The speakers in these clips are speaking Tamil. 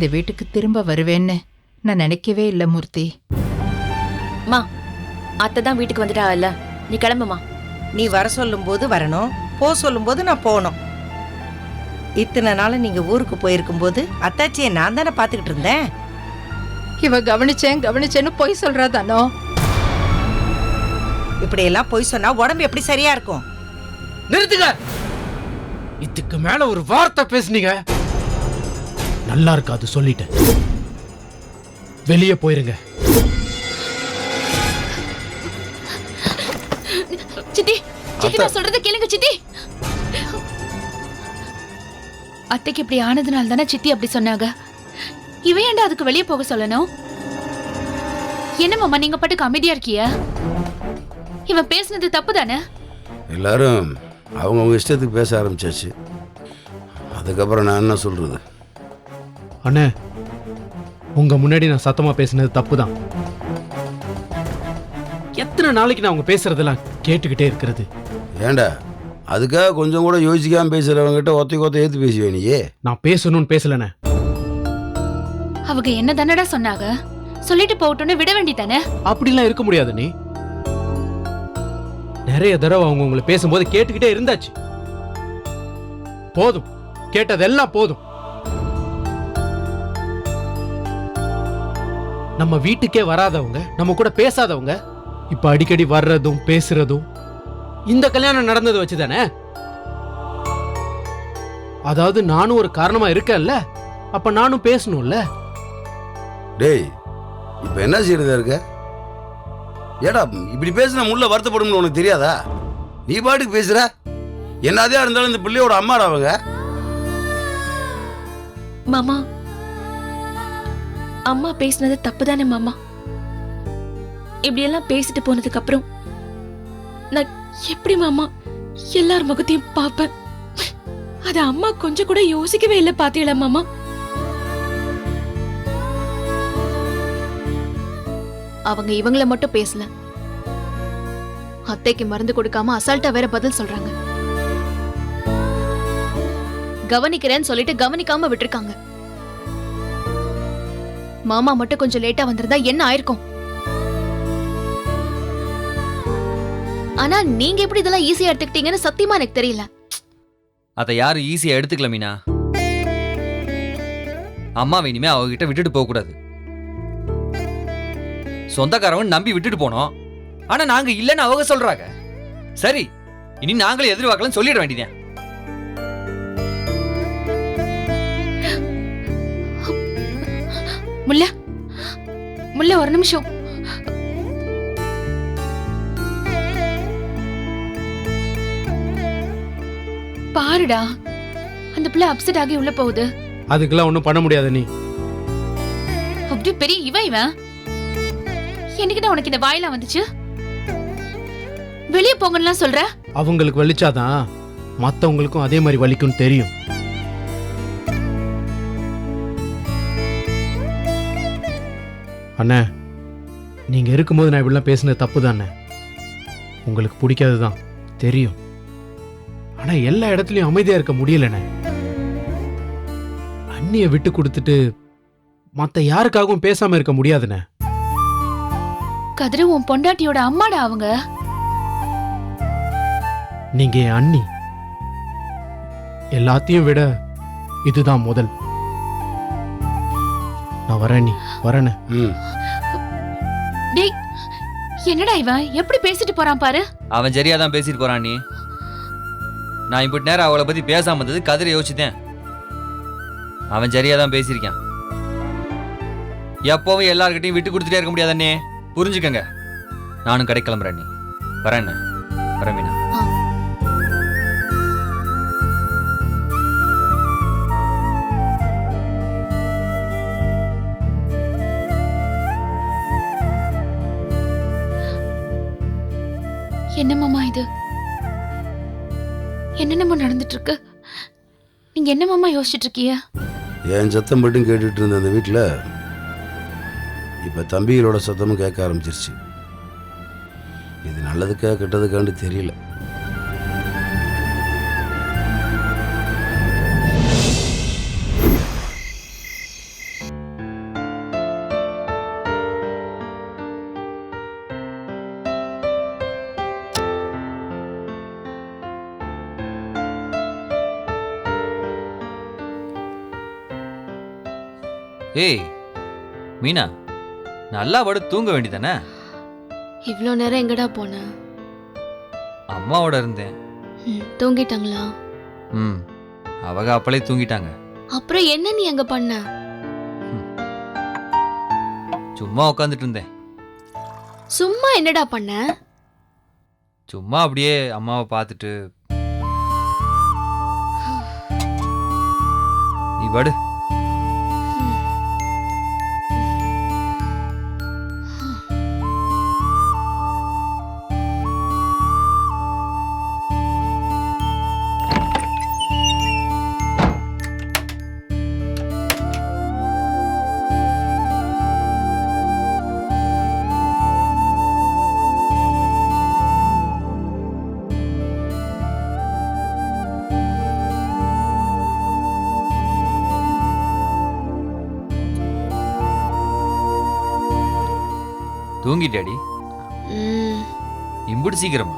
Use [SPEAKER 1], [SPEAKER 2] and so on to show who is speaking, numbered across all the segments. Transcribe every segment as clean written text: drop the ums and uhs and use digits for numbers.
[SPEAKER 1] இந்த வீட்டுக்கு திரும்ப வருவேன்னு நான் நினைக்கவே இல்லை மூர்த்தி.
[SPEAKER 2] மா, அத்தை தான் வீட்டுக்கு வந்துட்டா இல்ல, நீ கிளம்புமா.
[SPEAKER 3] நீ வர சொல்லும் போது வரணும், போ சொல்லும் போது நான் போகணும். இத்தனை நாள் நீங்க ஊருக்கு போயிருக்கும் போது அத்தாச்சியை நான் தானே பாத்துக்கிட்டு இருந்தேன்.
[SPEAKER 1] இவ கவனிச்சேன்னு பொய் சொல்றா தானோ?
[SPEAKER 3] இப்படி எல்லாம் பொய் சொன்னா உடம்பு எப்படி சரியா இருக்கும்?
[SPEAKER 4] நிறுத்துங்க. இதுக்கு மேல ஒரு வார்த்தை பேசுனீங்க நல்லா இருக்காது, சொல்லிட்டேன். வெளியே போயிருங்க.
[SPEAKER 2] சித்தி, சித்தி நான் சொல்றத கேளுங்க சித்தி. அத்தைக்கு இப்படி ஆனதுனால தானே சித்தி அப்படி சொன்னாங்க. இவன் ஏன்டா அதுக்கு வெளியே போக சொல்லணும்? என்ன மாமா நீங்க பாட்டுக்கு அமைதியா இருக்கிய? இவன் பேசுனது தப்பு தானே?
[SPEAKER 5] எல்லாரும் அவங்க இஷ்டத்துக்கு பேச ஆரம்பிச்சாச்சு. அதுக்கப்புறம் நான் என்ன சொல்றது?
[SPEAKER 4] அண்ணே, உங்க முன்னாடி நான் சத்தமா பேசினது தப்பு தான். எத்தனை நாளைக்கு நான் அவங்க பேசுறதெல்லாம் கேட்டுக்கிட்டே இருக்கிறது?
[SPEAKER 5] ஏண்டா அதுக்காக கொஞ்சம் கூட யோசிக்காம பேசுறவங்கிட்ட ஒத்தை ஏத்து பேசுவே நீயே? நான்
[SPEAKER 4] பேசணும்னு பேசலண்ணே.
[SPEAKER 2] அவங்க என்ன தானடா சொன்னாங்க, சொல்லிட்டு போகட்டும்னு விட வேண்டிதானே?
[SPEAKER 4] அப்படிலாம் இருக்க முடியாது. நீ நிறைய தடவை அவங்க உங்களை பேசும்போது கேட்டுக்கிட்டே இருந்தாச்சு. போதும், கேட்டதெல்லாம் போதும். நம்ம வீட்டுக்கே வராதவங்க, நம்ம கூட பேசாதவங்க, இப்ப அடிக்கடி வர்றதும் பேசுறதும் இந்த கல்யாணம் நடந்தது வச்சுதானே? அதாவது நானும் ஒரு காரணமா இருக்கேன்ல, அப்ப நானும் பேசணும்ல.
[SPEAKER 5] டேய், இப்ப என்ன செய்யறதா இருக்க? ஏடா இப்படி பேசினா முள்ள வருத்தப்படும் உனக்கு தெரியாதா? நீ பாட்டுக்கு பேசுற. என்னதே இருந்தாலும் இந்த பிள்ளையோட அம்மாடா அவங்க.
[SPEAKER 2] மாமா, அம்மா பேசினது தப்புதானே மாமா? இப்படி எல்லாம் பேசிட்டு போனதுக்கு அப்புறம் நான் எப்படி மாமா எல்லார் முகத்தையும் பாப்பேன்? அத அம்மா கொஞ்சம் கூட யோசிக்கவே இல்லை பாத்தீங்களா மாமா? அவங்க இவங்கள மட்டும் பேசல, அத்தைக்கு மருந்து கொடுக்காம அசால்ட்டா வேற பதில் சொல்றாங்க. கவனிக்கிறேன்னு சொல்லிட்டு கவனிக்காம விட்டுருக்காங்க. மாமா மட்டும் கொஞ்சம் லேட்டா வந்திருந்தா என்ன ஆயிருக்கும்? ஆனா நீங்க எப்படி இதெல்லாம் ஈஸியா எடுத்துக்கிட்டீங்கன்னு சத்தியமா எனக்கு தெரியல.
[SPEAKER 6] அதை யாரும் ஈஸியா எடுத்துக்கல மீனா. அம்மாவை இனிமே அவகிட்ட விட்டுட்டு போக கூடாது. சொந்தக்காரவன் நம்பி விட்டுட்டு போனோம், ஆனா நாங்க இல்லன்னு அவங்க சொல்றாங்க. சரி, இனி நாங்களே எதிர்பார்க்கலன்னு சொல்லிட வேண்டியதேன்.
[SPEAKER 2] முல்ல முல்ல ஒரு நிமிஷம். பாருடா, அந்த பிள்ளை அப்செட் ஆகி உள்ள போகுது.
[SPEAKER 4] அதுக்கெல்லாம் ஒண்ணும் பண்ண முடியாது. நீ
[SPEAKER 2] அப்படி பெரிய இவன் என்னைக்கிட்ட உனக்கு இந்த வாயிலாம் வந்துச்சு? வெளியே போங்கலாம் சொல்ற.
[SPEAKER 4] அவங்களுக்கு வலிச்சாதான் மத்தவங்களுக்கும் அதே மாதிரி வலிக்கும் தெரியும். அண்ணே, நீங்க இருக்கும்போது நான் இப்படிலாம் பேசுனது தப்பு தானே. உங்களுக்கு பிடிக்காதுதான் தெரியும். ஆனா எல்லா இடத்துலயும் அமைதியா இருக்க முடியலண்ணே. அண்ணிய விட்டு கொடுத்துட்டு மத்த யாருக்காகவும் பேசாம இருக்க முடியாதுண்ணே.
[SPEAKER 2] கதிர உன் பொண்டாட்டியோட அம்மாடா அவங்க.
[SPEAKER 4] நீங்க என் அண்ணி. எல்லாத்தையும் விட இதுதான் முதல். நான் வரேன். நீ வரேன்னு.
[SPEAKER 2] டேய், என்னடா இவன் எப்படி பேசிட்டு போறான் பாரு.
[SPEAKER 6] அவன் சரியாதான் பேசிட்டு போறான். நீ நான் இப்படி நேரம் அவளை பத்தி பேசாம இருந்தது கதிரை யோசித்தேன். அவன் சரியாதான் பேசியிருக்கான். எப்பவும் எல்லார்கிட்டையும் விட்டு கொடுத்துட்டே இருக்க முடியாதண்ணே, புரிஞ்சுக்கங்க. நானும் கடை கிளம்புறேன். நீ வரேன். வரேன் மீனா.
[SPEAKER 2] என்னமாமா இது? என்னென்னமோ நடந்துட்டு இருக்கு. நீங்க என்னமாமா யோசிச்சுட்டு இருக்கீங்க?
[SPEAKER 5] என் சத்தம் மட்டும் கேட்டுட்டு இருந்த அந்த வீட்டில் இப்ப தம்பிகளோட சத்தமும் கேட்க ஆரம்பிச்சிருச்சு. இது நல்லதுக்கா கெட்டதுக்கான்னு தெரியல.
[SPEAKER 6] ஏய் மீனா, நல்லா படு தூங்க வேண்டியதானே?
[SPEAKER 2] இவ்வளோ நேரம் எங்கடா போன?
[SPEAKER 6] அம்மாவோட இருந்தேன்.
[SPEAKER 2] தூங்கிட்டாங்களா?
[SPEAKER 6] ம், அவங்க அப்பளே தூங்கிட்டாங்க.
[SPEAKER 2] அப்புறம் என்ன நீ அங்க பண்ண?
[SPEAKER 6] சும்மா உட்காந்துட்டு இருந்தேன்.
[SPEAKER 2] சும்மா என்னடா பண்ண?
[SPEAKER 6] சும்மா அப்படியே அம்மாவை பார்த்துட்டு. நீ படு. தூங்கிட்டாடி? இம்புடு சீக்கிரமா?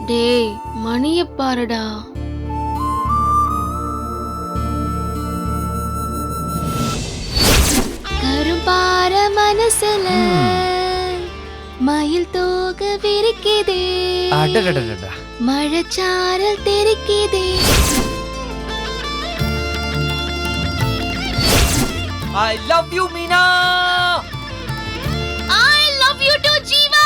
[SPEAKER 2] டேய் மணிய பாருடா. கரும்பார மனசுல மயில் தோக விரிக்குதே,
[SPEAKER 6] அடடடடடா.
[SPEAKER 2] மழைச்சாரல் தெரிக்குதே.
[SPEAKER 6] I love you, Meena.
[SPEAKER 2] I love you too, Jeeva.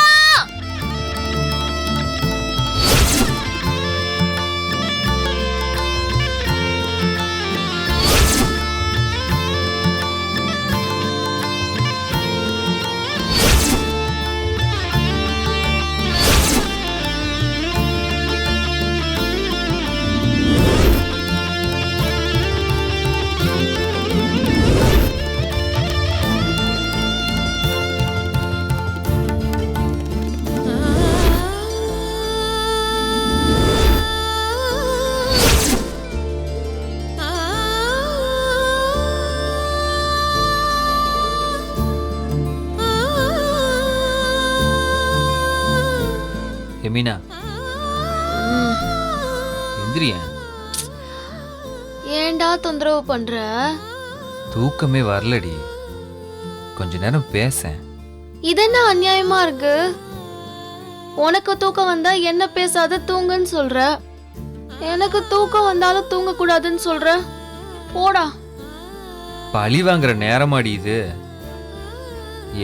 [SPEAKER 6] Meena, எந்திரியா.
[SPEAKER 2] ஏன்டா தொந்தரவு பண்ற?
[SPEAKER 6] தூக்கமே வரலடி. கொஞ்ச நேரம் பேச.
[SPEAKER 2] இதென்ன அநியாயமா இருக்கு? உனக்கு தூக்கம் வந்தா என்ன பேசாத தூங்குன்னு சொல்ற, எனக்கு தூக்கம் வந்தாலும் தூங்க கூடாதுன்னு சொல்ற. போடா.
[SPEAKER 6] பழி வாங்குற நேரமாடி இது.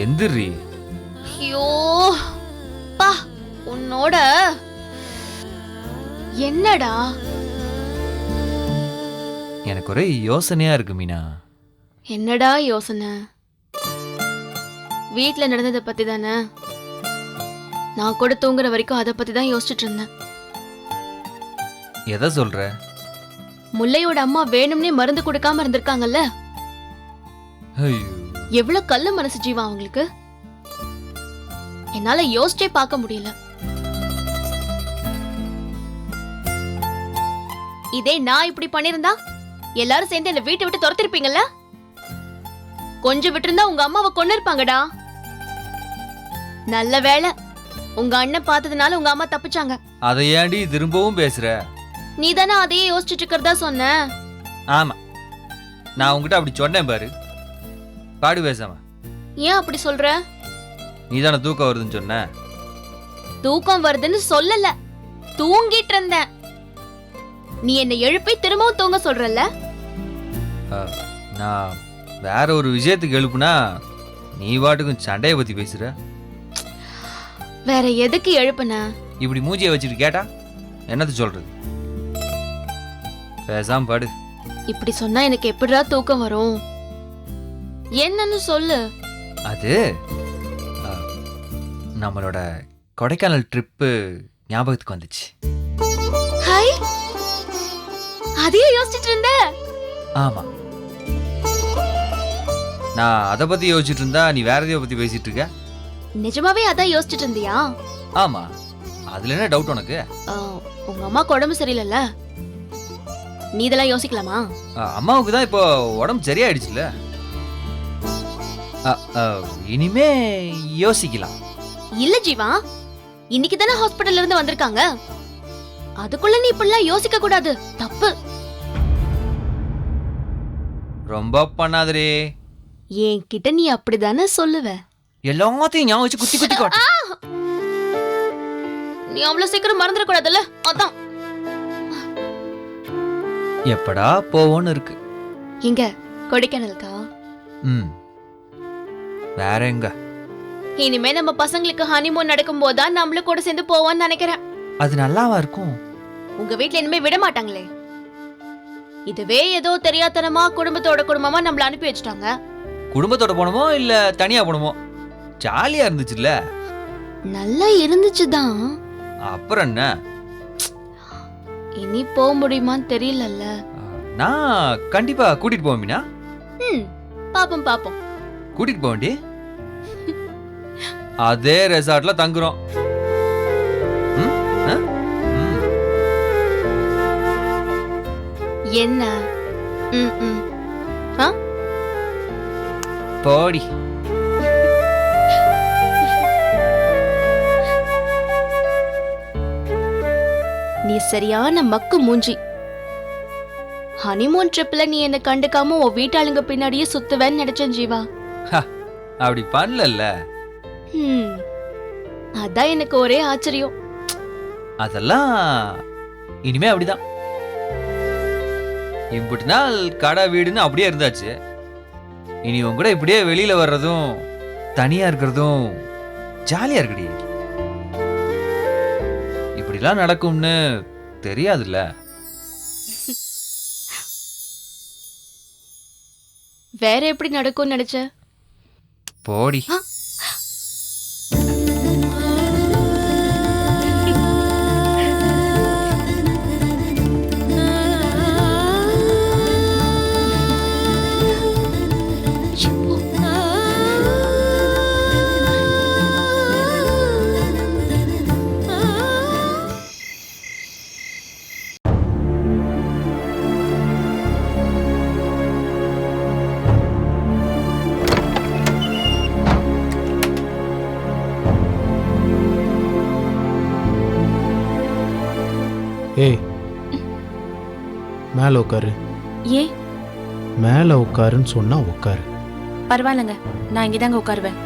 [SPEAKER 6] எந்திரி.
[SPEAKER 2] ஐயோ பா, உன்னோட என்னடா?
[SPEAKER 6] எனக்கு ஒரே யோசனையா இருக்கு மீனா.
[SPEAKER 2] என்னடா யோசனை? வீட்ல நடந்ததை பத்தி தானே? நான் கூட தூங்குற வரைக்கும் அதை பத்தி தான் யோசிச்சுட்டு இருந்தேன்.
[SPEAKER 6] எதை சொல்ற?
[SPEAKER 2] முல்லையோட அம்மா வேணும்னே மருந்து கொடுக்காம இருந்திருக்காங்கல்ல.
[SPEAKER 6] ஐயோ,
[SPEAKER 2] எவ்வளவு கள்ள மனசு ஜீவா அவங்களுக்கு. என்னால யோசிச்சே பார்க்க முடியல. இதே நான் இப்படி பண்ணிருந்தா எல்லாரும் சேர்ந்து என்ன வீட்டை விட்டு துரத்திருப்பீங்கல்ல. கொஞ்சம் விட்டுருந்தா உங்க அம்மாவை கொண்டு இருப்பாங்கடா. நல்ல வேளை உங்க அண்ணன் பார்த்ததுனால உங்க அம்மா தப்பிச்சாங்க.
[SPEAKER 6] அதை ஏண்டி திரும்பவும் பேசுற?
[SPEAKER 2] நீ தானே அதையே யோசிச்சுட்டு இருக்கிறதா சொன்ன.
[SPEAKER 6] ஆமா, நான் உங்ககிட்ட அப்படி சொன்னேன் பாரு. பாடு பேசாம.
[SPEAKER 2] ஏன் அப்படி சொல்ற?
[SPEAKER 6] நீ தானே தூக்கம் வருதுன்னு சொன்ன.
[SPEAKER 2] தூக்கம் வருதுன்னு சொல்லல, தூங்கிட்டு இருந்தேன். நீ என்ன எழுப்பி திரும்பவும் தூங்க சொல்றல்ல.
[SPEAKER 6] நான் வேற ஒரு விஷயத்துக்கு எழுப்புனா நீ பாட்டுக்கும் சண்டைய பத்தி பேசுற.
[SPEAKER 2] வேற எதுக்கு எழுப்புன?
[SPEAKER 6] இப்படி மூஞ்சிய வச்சுட்டு கேட்டா என்னது சொல்றது? பேசாம பாடு.
[SPEAKER 2] இப்படி சொன்னா எனக்கு எப்படிடா தூக்கம் வரும்? என்னன்னு சொல்லு.
[SPEAKER 6] அது நம்மளோட கொடைக்கானல் ட்ரிப்பு ஞாபகத்துக்கு வந்துச்சு.
[SPEAKER 2] ஹாய், அதையே யோசிச்சுட்டு இருந்த?
[SPEAKER 6] ஆமா, நான் அதை பத்தி யோசிச்சுட்டு இருந்தா நீ வேற எதையோ பத்தி பேசிட்டு இருக்க.
[SPEAKER 2] நிஜமாவே அதான் யோசிச்சுட்டு இருந்தியா?
[SPEAKER 6] ஆமா, அதுல என்ன டவுட் உனக்கு?
[SPEAKER 2] உங்க அம்மாக்கு உடம்பு சரியில்லைல்ல, நீ இதெல்லாம் யோசிக்கலாமா?
[SPEAKER 6] அம்மாவுக்கு தான் இப்போ உடம்பு சரியாயிடுச்சுல. இனிமே யோசிக்கலாம்.
[SPEAKER 2] இல்ல ஜீவா, இன்னைக்கு தானே ஹாஸ்பிடல்ல இருந்து வந்திருக்காங்க. அதுக்குள்ள நீ இப்படிலாம் யோசிக்க கூடாது, தப்பு.
[SPEAKER 6] ரொம்ப பண்ணாதே.
[SPEAKER 7] என்கிட்ட நீ அப்படிதானே சொல்லுவ.
[SPEAKER 6] எல்லாத்தையும் ஞாபகம் வச்சு குத்தி குத்தி காட்டு.
[SPEAKER 7] நீ அவ்வளவு சீக்கிரம் மறந்துடக்கூடாதுல்ல, அதான்.
[SPEAKER 6] எப்படா போவோன்னு இருக்கு.
[SPEAKER 7] இங்க கொடைக்கானலுக்கா?
[SPEAKER 6] ம், வேற எங்க?
[SPEAKER 7] இனிமே நம்ம பசங்களுக்கு ஹனிமூன் நடக்கும் போதுதான் நம்மளும் கூட சேர்ந்து போவோம்னு நினைக்கிறேன்.
[SPEAKER 6] அது நல்லாவா இருக்கும்?
[SPEAKER 7] உங்க வீட்ல இனிமே விட மாட்டாங்களே. இதுவே ஏதோ தெரியாதனமா குடும்பமா நம்மள அனுப்பி வச்சுட்டாங்க.
[SPEAKER 6] குடும்பத்தோட போனோமோ இல்ல தனியா போனோமோ, ஜாலியா இருந்துச்சுல்ல.
[SPEAKER 7] நல்லா இருந்துச்சுதான்.
[SPEAKER 6] அப்புறம் என்ன?
[SPEAKER 7] இனி போக முடியுமான்னு தெரியலல்ல.
[SPEAKER 6] நான் கண்டிப்பா கூட்டிட்டு போவேன் மீனா.
[SPEAKER 7] பாப்போம் பாப்போம்.
[SPEAKER 6] கூட்டிட்டு போக வேண்டி அதே ரெசார்ட்ல தங்குறோம். ம்? ஆ? ம்.
[SPEAKER 7] என்ன? ஆ?
[SPEAKER 6] போடி.
[SPEAKER 7] நீ சரியான மக்கு மூஞ்சி. ஹனிமூன் ட்ரிப்ல நீ என்ன கண்டுக்காம உன் வீட்டாளுங்க பின்னாடியே சுத்துவேன்னு நினைச்சேன் ஜீவா.
[SPEAKER 6] அப்படி பண்ணல.
[SPEAKER 7] அதான் எனக்கு ஒரே ஆச்சரியம்.
[SPEAKER 6] அதெல்லாம் இனிமே அப்படிதான். இம்புட்டு நாள் கடை வீடுன்னு அப்படியே இருந்தாச்சு. இனி உன் கூட இப்படியே வெளியில வர்றதும் தனியா இருக்கிறதும் ஜாலியா இருக்குடி. இப்படிலாம் நடக்கும்னு தெரியாதுல்ல.
[SPEAKER 7] வேற எப்படி நடக்கும்னு நினைச்ச?
[SPEAKER 6] போடி.
[SPEAKER 4] ஏய், மேலே உட்காரு.
[SPEAKER 2] ஏன்?
[SPEAKER 4] மேலே உட்காருன்னு சொன்னா உட்காரு.
[SPEAKER 2] பரவாயில்லங்க, நான் இங்கதாங்க உட்காருவேன்.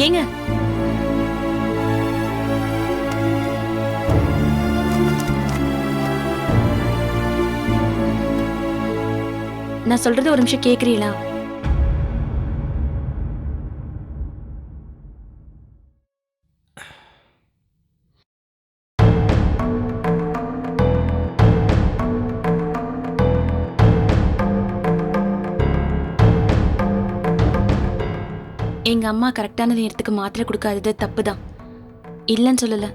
[SPEAKER 2] ஏங்க? நான் சொல்றது ஒரு நிமிஷம் கேக்குறீங்களா? எங்க அம்மா கரெக்டான நேரத்துக்கு மாத்திரை கொடுக்காதது தப்பு தான், இல்லைன்னு சொல்லல.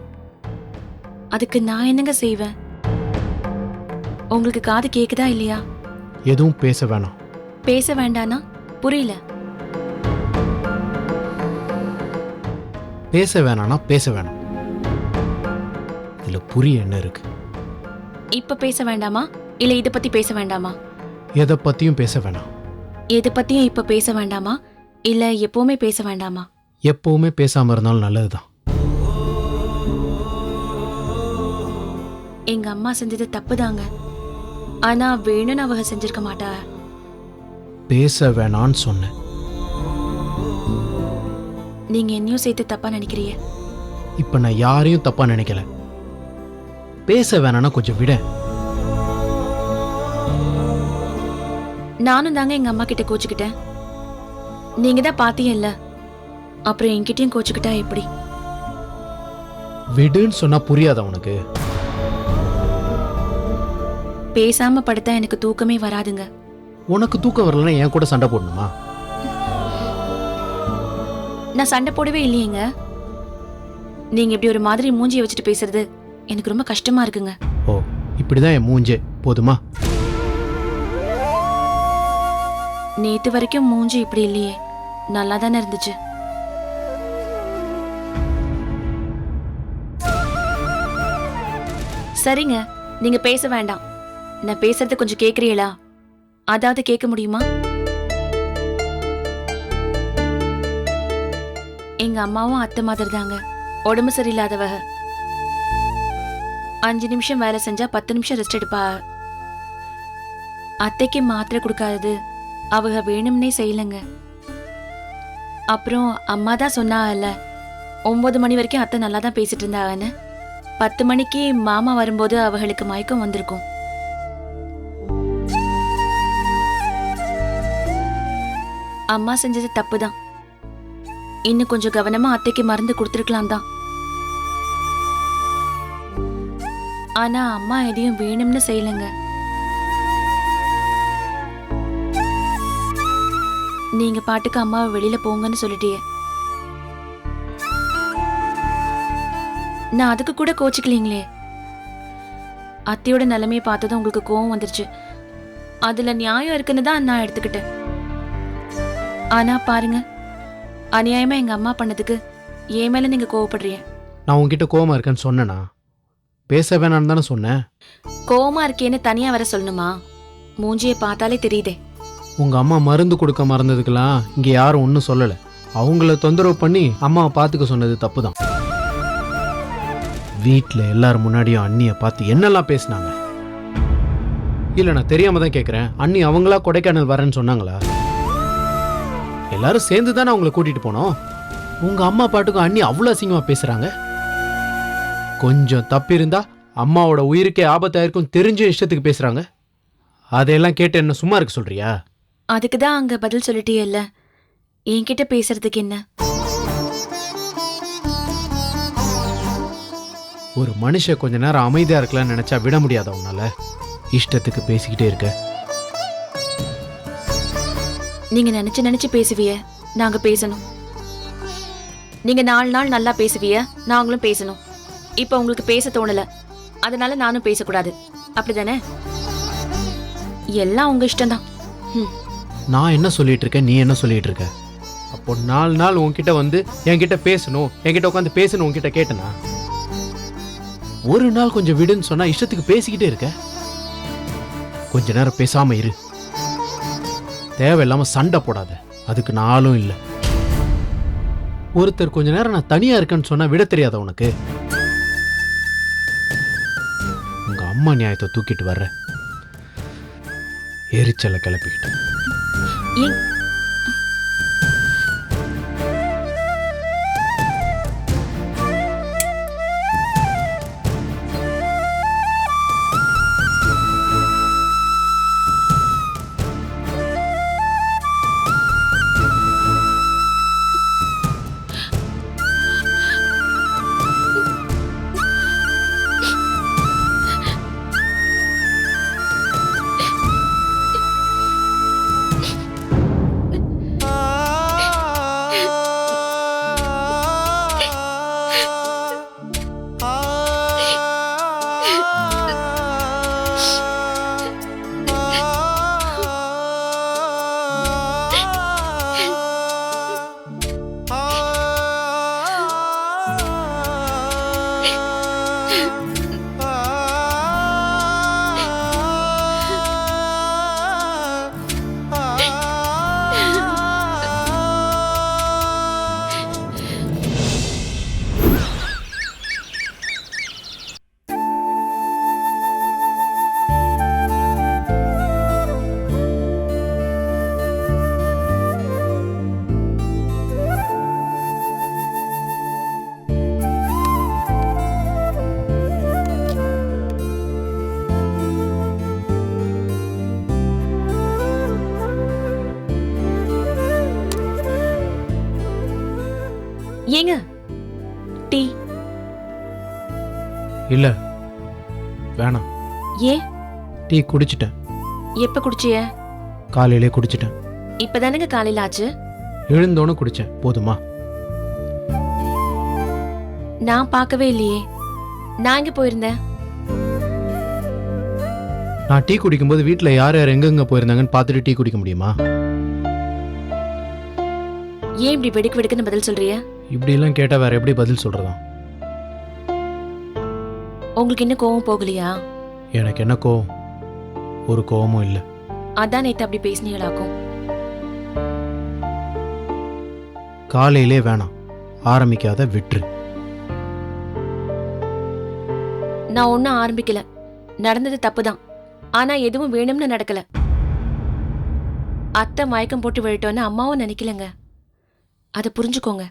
[SPEAKER 2] அதுக்கு நான் என்னங்க செய்வேன்? உங்களுக்கு காது கேக்குதா இல்லையா?
[SPEAKER 4] எதுவும் பேச வேணாம்.
[SPEAKER 2] பேச வேண்டானா? புரியல.
[SPEAKER 4] பேச வேணாம்னா பேச வேணாம். இதுல புரிய என்ன இருக்கு?
[SPEAKER 2] இப்ப பேச வேண்டாமா இல்ல இத பத்தி பேச வேண்டாமா?
[SPEAKER 4] எதை பத்தியும் பேச வேணாம்.
[SPEAKER 2] எதை பத்தியும் இப்ப பேச வேண்டாமா இல்ல எப்பவுமே பேச வேண்டாமா?
[SPEAKER 4] எப்பவுமே பேசாம இருந்தாலும் நல்லதுதான்.
[SPEAKER 2] எங்க அம்மா செஞ்சது தப்புதாங்க, ஆனா வேணும்னு அவங்க செஞ்சிருக்க மாட்டா.
[SPEAKER 4] பேச வேணான்னு சொன்னேன்.
[SPEAKER 2] நீங்க என்னையும் சேர்த்து தப்பா நினைக்கிறீங்க.
[SPEAKER 4] இப்ப நான் யாரையும் தப்பா நினைக்கல. பேச வேணாம்னா கொஞ்சம் விட.
[SPEAKER 2] நானும் தாங்க எங்க அம்மா கிட்ட கோச்சுக்கிட்டேன். நீங்க தான் பாத்தீங்கல்ல, அப்புறம் என்கிட்டயும் கோச்சுக்கிட்டா எப்படி?
[SPEAKER 4] விடுன்னு சொன்னா புரியாதா உனக்கு?
[SPEAKER 2] பேசாம படுத்தா எனக்கு தூக்கமே வராதுங்க.
[SPEAKER 4] உனக்கு தூக்கம் வரலன்னா என் கூட சண்டை போடணுமா?
[SPEAKER 2] நான் சண்டை போடவே இல்லையேங்க. நீங்க இப்படி ஒரு மாதிரி மூஞ்சியை வச்சுட்டு பேசுறது எனக்கு ரொம்ப கஷ்டமா இருக்குங்க.
[SPEAKER 4] ஓ, இப்படிதான் என் மூஞ்சே போதுமா?
[SPEAKER 2] நேத்து வரைக்கும் மூஞ்சி இப்படி இல்லையே, நல்லா தானே இருந்துச்சு. சரிங்க, நீங்க பேச வேண்டாம். நான் பேசுறது கொஞ்சம் கேக்குறீங்களா? அதாவது கேட்க முடியுமா? எங்க அம்மாவும் அத்தை மாதிரி தாங்க, உடம்பு சரியில்லாதவக. 5 நிமிஷம் வேலை செஞ்சா 10 நிமிஷம் ரெஸ்ட் எடுப்பா. அத்தைக்கு மாத்திரை கொடுக்காதது அவங்க வேணும்னே செய்யலங்க. அப்புறம் அம்மா தான் சொன்னாங்கல்ல 9 மணி வரைக்கும் அத்தை நல்லா தான் பேசிட்டு இருந்தாங்கன்னு. 10 மணிக்கு மாமா வரும்போது அவங்களுக்கு மயக்கம் வந்திருக்கும். அம்மா செஞ்சது தப்பு தான். இன்னும் கொஞ்சம் கவனமா அத்தைக்கு மருந்து கொடுத்துருக்கலாம் தான். ஆனா அம்மா எதையும் வேணும்னு செய்யலங்க. நீங்க பாட்டுக்கு அம்மாவை வெளியில போங்கன்னு சொல்லிட்டியே. நான் அதுக்கு கூட கோச்சிக்கலீங்களே. அத்தையோட நிலைமையை பார்த்ததும் உங்களுக்கு கோவம் வந்துருச்சு. அதுல நியாயம் இருக்குன்னு தான் நான் எடுத்துக்கிட்டேன். ஆனா பாருங்க, அநியாயமா எங்க அம்மா பண்ணதுக்கு என் மேல நீங்க கோவப்படுறீங்க.
[SPEAKER 4] நான் உன்கிட்ட கோவமா இருக்கேன்னு சொன்னேனா? பேச வேணான்னு தானே சொன்னேன்.
[SPEAKER 2] கோவமா இருக்கேன்னு தனியா வர சொல்லணுமா? மூஞ்சியை பார்த்தாலே தெரியுதே.
[SPEAKER 4] உங்க அம்மா மருந்து கொடுக்க மறந்ததுக்கெல்லாம் இங்க யாரும் ஒன்றும் சொல்லலை. அவங்கள தொந்தரவு பண்ணி அம்மாவை பார்த்துக்க சொன்னது தப்பு தான். வீட்டில் எல்லாரும் முன்னாடியும் அண்ணியை பார்த்து என்னெல்லாம் பேசினாங்க. இல்லை, நான் தெரியாம தான் கேட்குறேன். அண்ணி அவங்களா கொடைக்கானல் வரேன்னு சொன்னாங்களா? எல்லாரும் சேர்ந்து தானே அவங்கள கூட்டிட்டு போனோம். உங்க அம்மா பாட்டுக்கும் அண்ணி அவ்வளோ அசிங்கமா பேசுறாங்க. கொஞ்சம் தப்பு இருந்தா அம்மாவோட உயிருக்கே ஆபத்தாயிருக்கும் தெரிஞ்ச இஷ்டத்துக்கு பேசுறாங்க. அதையெல்லாம் கேட்டு என்ன சும்மா இருக்க சொல்றியா?
[SPEAKER 2] அதுக்கு தான் அங்க பதில் சொல்லிட்டியல்ல, என்கிட்ட பேசுறதுக்கு என்ன?
[SPEAKER 4] ஒரு மனுஷன் கொஞ்ச நேரம் அமைதியா இருக்கலாம்னு நினைச்சா விட முடியாத உன்னால. இஷ்டத்துக்கு பேசிக்கிட்டே இருக்க.
[SPEAKER 2] நீங்க நினைச்சு நினைச்சு பேசுவிய, நாங்க பேசணும். நீங்க 4 நாள் நல்லா பேசுவிய, நாங்களும் பேசணும். இப்ப உங்களுக்கு பேச தோணல, அதனால நானும் பேசக்கூடாது, அப்படிதானே? எல்லாம் உங்க இஷ்டம்தான்.
[SPEAKER 4] நான் என்ன சொல்லிட்டு இருக்கேன், நீ என்ன சொல்லிட்டு இருக்க? அப்போ 4 நாள் உன்கிட்ட வந்து என்கிட்ட பேசணும், என்கிட்ட உட்காந்து பேசணும் உன்கிட்ட கேட்டனா? ஒரு நாள் கொஞ்சம் விடுன்னு சொன்னா இஷ்டத்துக்கு பேசிக்கிட்டே இருக்க. கொஞ்ச நேரம் பேசாம இரு. தேவையில்லாம சண்டை போடாத, அதுக்கு நாளும் இல்லை. ஒருத்தர் கொஞ்ச நேரம் நான் தனியா இருக்கேன்னு சொன்னா விட தெரியாத உனக்கு? உங்க அம்மா நியாயத்தை தூக்கிட்டு வர்ற, எரிச்சலை கிளப்பிக்கிட்டு.
[SPEAKER 2] ஏங்க டீ?
[SPEAKER 4] இல்ல வேணாம்.
[SPEAKER 2] ஏன்?
[SPEAKER 4] டீ குடிச்சிட்டேன்.
[SPEAKER 2] எப்ப குடிச்சிய?
[SPEAKER 4] காலையிலே குடிச்சிட்டேன்.
[SPEAKER 2] இப்பதானங்க காலையில ஆச்சு.
[SPEAKER 4] எழுந்தோன்னு குடிச்சேன், போதுமா?
[SPEAKER 2] நான் பார்க்கவே இல்லையே. நான் எங்க போயிருந்தேன்?
[SPEAKER 4] நான் டீ குடிக்கும்போது வீட்டில் யார் யார் எங்கெங்க போயிருந்தாங்கன்னு பார்த்துட்டு டீ குடிக்க முடியுமா?
[SPEAKER 2] ஏன் இப்படி வெடுக்கு வெடுக்குன்னு பதில் சொல்றிய?
[SPEAKER 4] இப்படிலாம் கேட்டால் வேற எப்படி பதில் சொல்றதா?
[SPEAKER 2] உங்களுக்கு இன்னும் கோவம் போகலையா?
[SPEAKER 4] எனக்கு என்ன கோவம்? ஒரு கோவமும் இல்லை.
[SPEAKER 2] அதான் நேத்து அப்படி பேசினீங்களாக்கும்.
[SPEAKER 4] காலையிலே வேணாம், ஆரம்பிக்காத, விட்டுரு.
[SPEAKER 2] நான் ஒன்னும் ஆரம்பிக்கல. நடந்தது தப்புதான், ஆனா எதுவும் வேணும்னு நடக்கல. அத்தை மயக்கம் போட்டு விழட்டோன்னு அம்மாவும் நினைக்கலங்க. அதை புரிஞ்சுக்கோங்க.